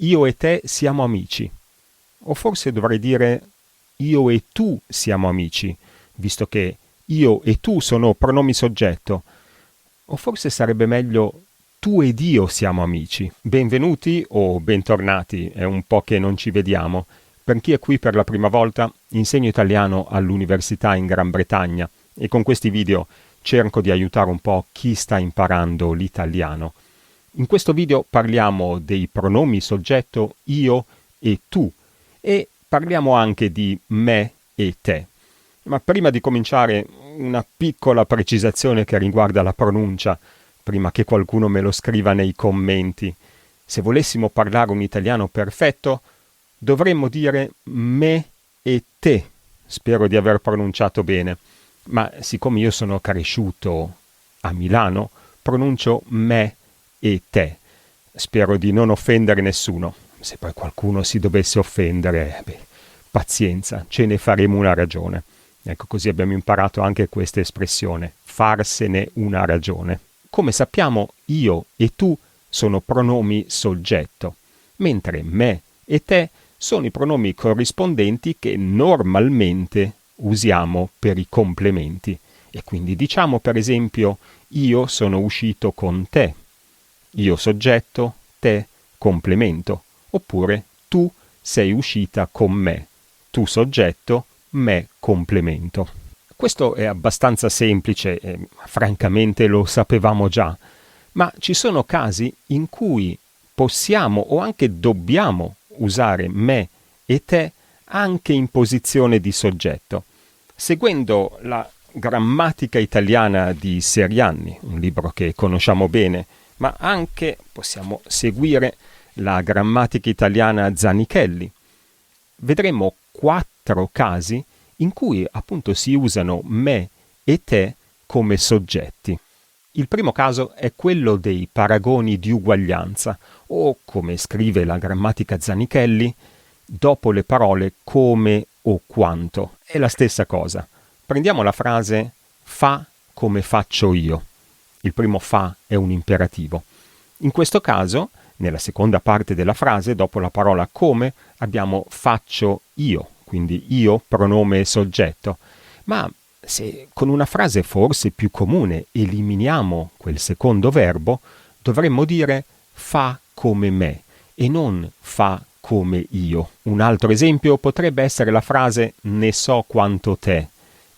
io e te siamo amici. O forse dovrei dire io e tu siamo amici, visto che io e tu sono pronomi soggetto. O forse sarebbe meglio tu ed io siamo amici. Benvenuti o bentornati, è un po' che non ci vediamo. Per chi è qui per la prima volta, insegno italiano all'università in Gran Bretagna e con questi video cerco di aiutare un po' chi sta imparando l'italiano. In questo video parliamo dei pronomi soggetto io e tu e parliamo anche di me e te. Ma prima di cominciare una piccola precisazione che riguarda la pronuncia, prima che qualcuno me lo scriva nei commenti. Se volessimo parlare un italiano perfetto, dovremmo dire me e te. Spero di aver pronunciato bene. Ma siccome io sono cresciuto a Milano, pronuncio me e te. Spero di non offendere nessuno. Se poi qualcuno si dovesse offendere, pazienza, ce ne faremo una ragione. Ecco, così abbiamo imparato anche questa espressione, farsene una ragione. Come sappiamo, io e tu sono pronomi soggetto, mentre me e te sono i pronomi corrispondenti che normalmente usiamo per i complementi. E quindi diciamo per esempio io sono uscito con te, io soggetto, te complemento, oppure tu sei uscita con me, tu soggetto, me complemento. Questo è abbastanza semplice e francamente lo sapevamo già, ma ci sono casi in cui possiamo o anche dobbiamo usare me e te anche in posizione di soggetto. Seguendo la grammatica italiana di Serianni, un libro che conosciamo bene, ma anche possiamo seguire la grammatica italiana Zanichelli, vedremo 4 casi in cui appunto si usano me e te come soggetti. Il primo caso è quello dei paragoni di uguaglianza, o come scrive la grammatica Zanichelli, dopo le parole come o quanto. È la stessa cosa. Prendiamo la frase fa come faccio io. Il primo fa è un imperativo. In questo caso, nella seconda parte della frase, dopo la parola come, abbiamo faccio io, quindi io pronome soggetto. Ma se con una frase forse più comune eliminiamo quel secondo verbo, dovremmo dire fa come me e non fa come io. Un altro esempio potrebbe essere la frase ne so quanto te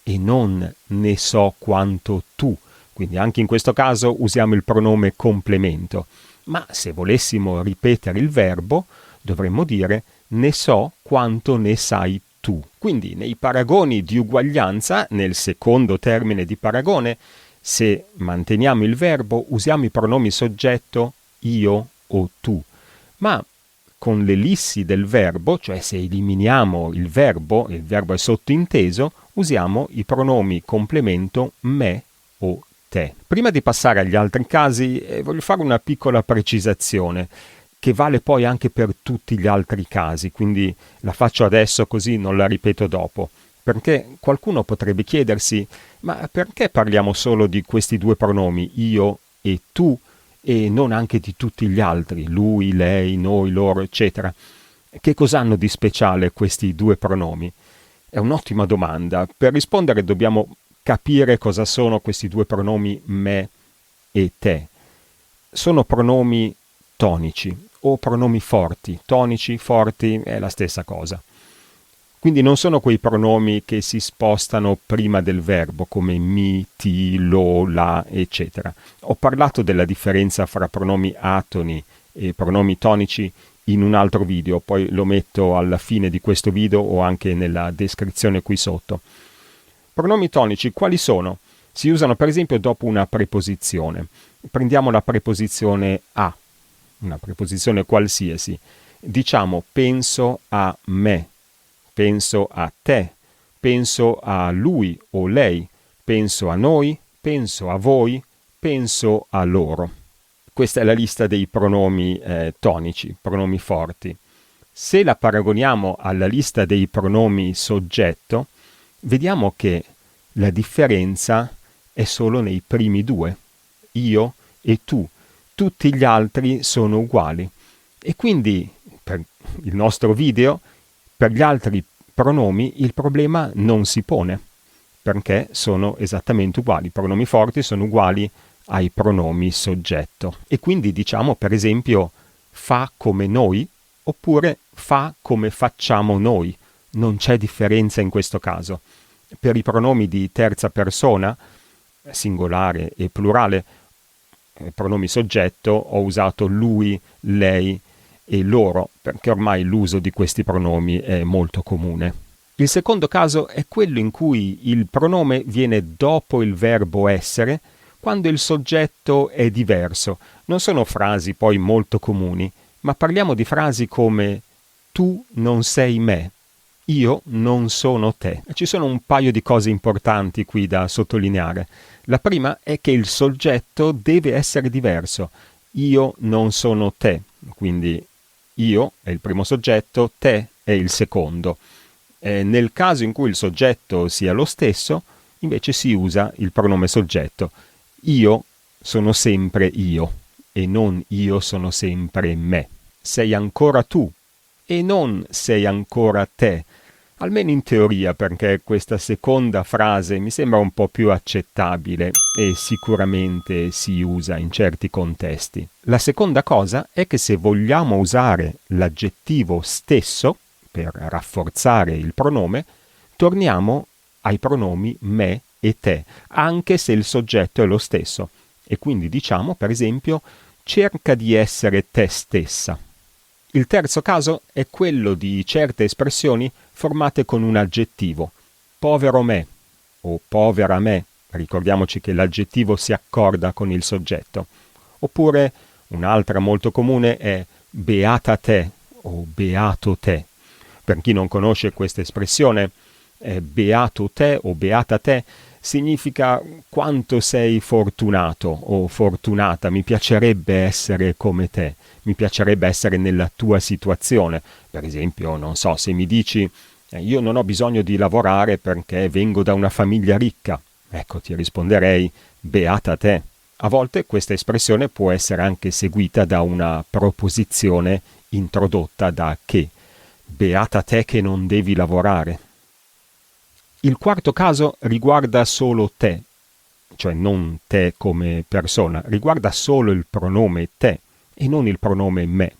e non ne so quanto tu. Quindi anche in questo caso usiamo il pronome complemento. Ma se volessimo ripetere il verbo, dovremmo dire ne so quanto ne sai tu. Quindi nei paragoni di uguaglianza, nel secondo termine di paragone, se manteniamo il verbo, usiamo i pronomi soggetto io o tu. Ma con l'ellissi del verbo, cioè se eliminiamo il verbo è sottinteso, usiamo i pronomi complemento me o te. Prima di passare agli altri casi, voglio fare una piccola precisazione che vale poi anche per tutti gli altri casi, quindi la faccio adesso così non la ripeto dopo, perché qualcuno potrebbe chiedersi ma perché parliamo solo di questi 2 pronomi, io e tu, e non anche di tutti gli altri, lui, lei, noi, loro, eccetera? Che cosa hanno di speciale questi 2 pronomi? È un'ottima domanda. Per rispondere dobbiamo capire cosa sono questi 2 pronomi me e te. Sono pronomi tonici o pronomi forti. Tonici, forti, è la stessa cosa. Quindi non sono quei pronomi che si spostano prima del verbo, come mi, ti, lo, la, eccetera. Ho parlato della differenza fra pronomi atoni e pronomi tonici in un altro video, poi lo metto alla fine di questo video o anche nella descrizione qui sotto. Pronomi tonici quali sono? Si usano per esempio dopo una preposizione. Prendiamo la preposizione a, una preposizione qualsiasi. Diciamo penso a me, penso a te, penso a lui o lei, penso a noi, penso a voi, penso a loro. Questa è la lista dei pronomi tonici, pronomi forti. Se la paragoniamo alla lista dei pronomi soggetto, vediamo che la differenza è solo nei primi 2, io e tu. Tutti gli altri sono uguali. E quindi il nostro video, per gli altri pronomi il problema non si pone, perché sono esattamente uguali. I pronomi forti sono uguali ai pronomi soggetto. E quindi diciamo, per esempio, fa come noi oppure fa come facciamo noi. Non c'è differenza in questo caso. Per i pronomi di terza persona, singolare e plurale, pronomi soggetto, ho usato lui, lei e loro, perché ormai l'uso di questi pronomi è molto comune. Il secondo caso è quello in cui il pronome viene dopo il verbo essere, quando il soggetto è diverso. Non sono frasi poi molto comuni, ma parliamo di frasi come tu non sei me, io non sono te. Ci sono un paio di cose importanti qui da sottolineare. La prima è che il soggetto deve essere diverso. Io non sono te, quindi io è il primo soggetto, te è il secondo. Nel caso in cui il soggetto sia lo stesso, invece si usa il pronome soggetto. Io sono sempre io e non io sono sempre me. Sei ancora tu e non sei ancora te. Almeno in teoria, perché questa seconda frase mi sembra un po' più accettabile e sicuramente si usa in certi contesti. La seconda cosa è che se vogliamo usare l'aggettivo stesso per rafforzare il pronome, torniamo ai pronomi me e te, anche se il soggetto è lo stesso. E quindi diciamo, per esempio, cerca di essere te stessa. Il terzo caso è quello di certe espressioni formate con un aggettivo. Povero me o povera me, ricordiamoci che l'aggettivo si accorda con il soggetto. Oppure un'altra molto comune è beata te o beato te. Per chi non conosce questa espressione, beato te o beata te significa quanto sei fortunato o fortunata, mi piacerebbe essere come te, mi piacerebbe essere nella tua situazione. Per esempio, non so, se mi dici io non ho bisogno di lavorare perché vengo da una famiglia ricca, ecco, ti risponderei beata te. A volte questa espressione può essere anche seguita da una proposizione introdotta da che. Beata te che non devi lavorare. Il quarto caso riguarda solo te, cioè non te come persona, riguarda solo il pronome te e non il pronome me.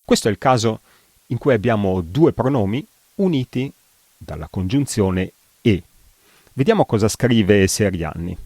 Questo è il caso in cui abbiamo due pronomi uniti dalla congiunzione e. Vediamo cosa scrive Serianni.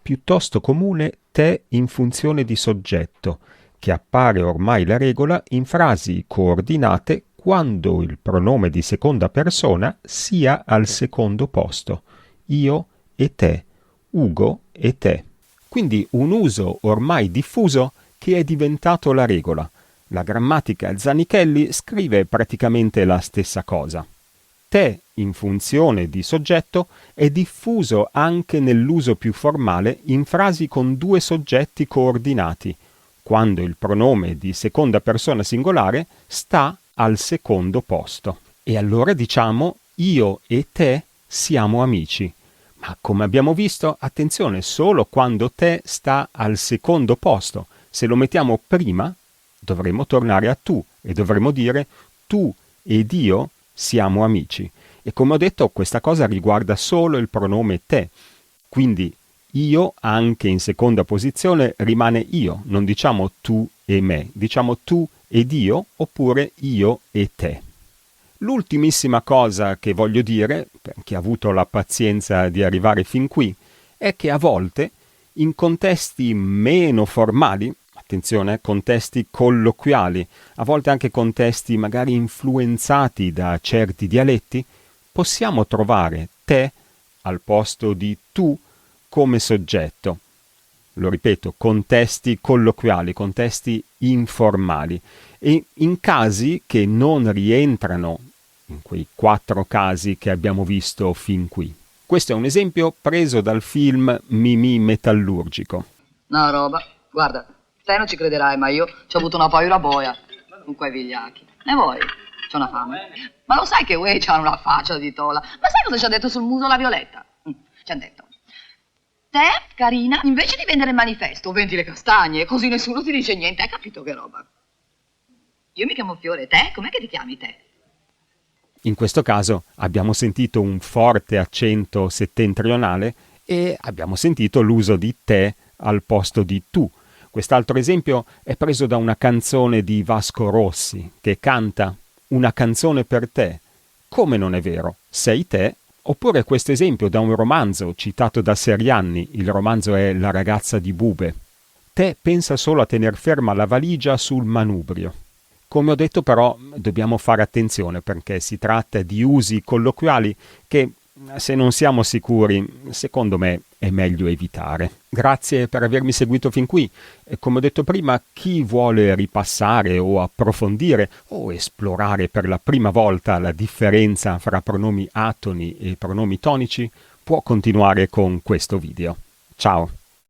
Piuttosto comune te in funzione di soggetto, che appare ormai la regola in frasi coordinate quando il pronome di seconda persona sia al secondo posto, io e te, Ugo e te. Quindi un uso ormai diffuso che è diventato la regola. La grammatica Zanichelli scrive praticamente la stessa cosa. Te in funzione di soggetto è diffuso anche nell'uso più formale in frasi con due soggetti coordinati, quando il pronome di seconda persona singolare sta al secondo posto. E allora diciamo io e te siamo amici. Ma come abbiamo visto, attenzione, solo quando te sta al secondo posto. Se lo mettiamo prima, dovremo tornare a tu e dovremo dire tu ed io siamo amici. E come ho detto, questa cosa riguarda solo il pronome te. Quindi io, anche in seconda posizione, rimane io. Non diciamo tu e me, diciamo tu ed io oppure io e te. L'ultimissima cosa che voglio dire, per chi ha avuto la pazienza di arrivare fin qui, è che a volte, in contesti meno formali, attenzione, contesti colloquiali, a volte anche contesti magari influenzati da certi dialetti, possiamo trovare te al posto di tu come soggetto. Lo ripeto, contesti colloquiali, contesti informali, e in casi che non rientrano in quei 4 casi che abbiamo visto fin qui. Questo è un esempio preso dal film Mimì Metallurgico. No, roba. Guarda, te non ci crederai, ma io ci ho avuto una paura boia con quei vigliacchi. E voi? C'ho una fame. Ma lo sai che Uè c'ha una faccia di tola? Ma sai cosa ci ha detto sul muso la Violetta? Ci ha detto: te, carina, invece di vendere il manifesto, vendi le castagne, così nessuno ti dice niente. Hai capito che roba? Io mi chiamo Fiore, te? Com'è che ti chiami te? In questo caso abbiamo sentito un forte accento settentrionale e abbiamo sentito l'uso di te al posto di tu. Quest'altro esempio è preso da una canzone di Vasco Rossi che canta "Una canzone per te". Come non è vero? Sei te? Oppure questo esempio da un romanzo citato da Serianni, il romanzo è La ragazza di Bube. Te pensa solo a tener ferma la valigia sul manubrio. Come ho detto però dobbiamo fare attenzione perché si tratta di usi colloquiali che se non siamo sicuri, secondo me è meglio evitare. Grazie per avermi seguito fin qui. Come ho detto prima, chi vuole ripassare o approfondire o esplorare per la prima volta la differenza fra pronomi atoni e pronomi tonici può continuare con questo video. Ciao!